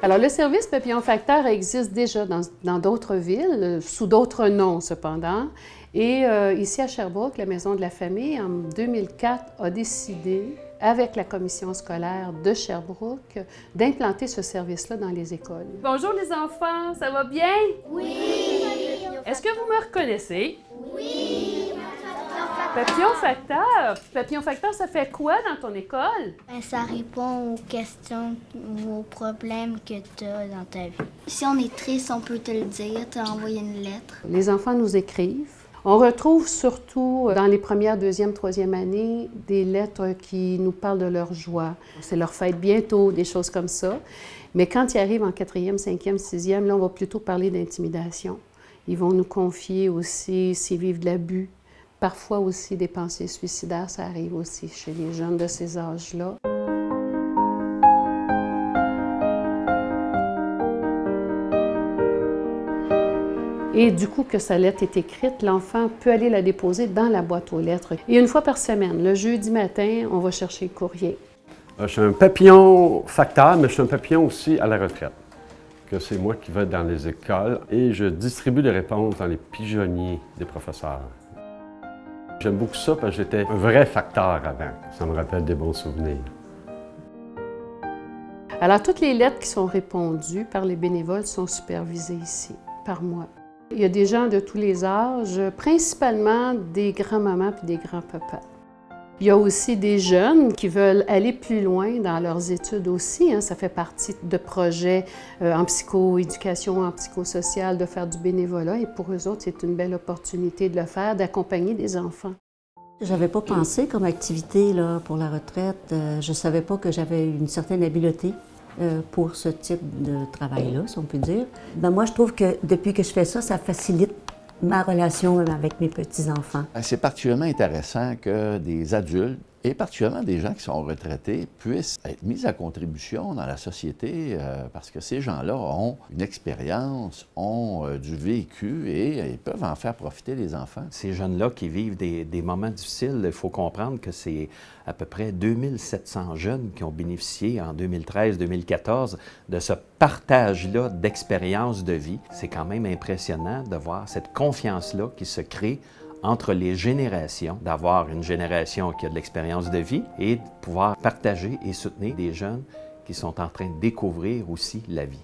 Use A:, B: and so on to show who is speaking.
A: Alors, le service Papillon Facteur existe déjà dans d'autres villes, sous d'autres noms cependant. Et ici à Sherbrooke, la Maison de la Famille, en 2004, a décidé, avec la commission scolaire de Sherbrooke, d'implanter ce service-là dans les écoles. Bonjour les enfants, ça va bien?
B: Oui!
A: Est-ce que vous me reconnaissez? Oui! Papillon Facteur. Papillon Facteur, ça fait quoi dans ton école?
B: Ça répond aux questions ou aux problèmes que tu as dans ta vie. Si on est triste, on peut te le dire, te envoyer une lettre.
A: Les enfants nous écrivent. On retrouve surtout dans les premières, deuxième, troisième années des lettres qui nous parlent de leur joie. C'est leur fête bientôt, des choses comme ça. Mais quand ils arrivent en quatrième, cinquième, sixième, là, on va plutôt parler d'intimidation. Ils vont nous confier aussi s'ils vivent de l'abus. Parfois aussi des pensées suicidaires, ça arrive aussi chez les jeunes de ces âges-là. Et du coup que sa lettre est écrite, l'enfant peut aller la déposer dans la boîte aux lettres. Et une fois par semaine, le jeudi matin, on va chercher le courrier.
C: Je suis un papillon facteur, mais je suis un papillon aussi à la retraite. Que c'est moi qui vais dans les écoles et je distribue des réponses dans les pigeonniers des professeurs. J'aime beaucoup ça parce que j'étais un vrai facteur avant. Ça me rappelle des bons souvenirs.
A: Alors, toutes les lettres qui sont répondues par les bénévoles sont supervisées ici, par moi. Il y a des gens de tous les âges, principalement des grands-mamans puis des grands-papas. Il y a aussi des jeunes qui veulent aller plus loin dans leurs études aussi. Ça fait partie de projets en psychoéducation, en psychosocial, de faire du bénévolat. Et pour eux autres, c'est une belle opportunité de le faire, d'accompagner des enfants.
D: J'avais pas pensé comme activité là, pour la retraite. Je savais pas que j'avais une certaine habileté pour ce type de travail-là, si on peut dire. Moi, je trouve que depuis que je fais ça, ça facilite ma relation avec mes petits-enfants.
E: C'est particulièrement intéressant que des adultes, et particulièrement des gens qui sont retraités, puissent être mis à contribution dans la société parce que ces gens-là ont une expérience, ont du vécu et ils peuvent en faire profiter les enfants.
F: Ces jeunes-là qui vivent des moments difficiles, il faut comprendre que c'est à peu près 2700 jeunes qui ont bénéficié en 2013-2014 de ce partage-là d'expériences de vie. C'est quand même impressionnant de voir cette confiance-là qui se crée entre les générations, d'avoir une génération qui a de l'expérience de vie et de pouvoir partager et soutenir des jeunes qui sont en train de découvrir aussi la vie.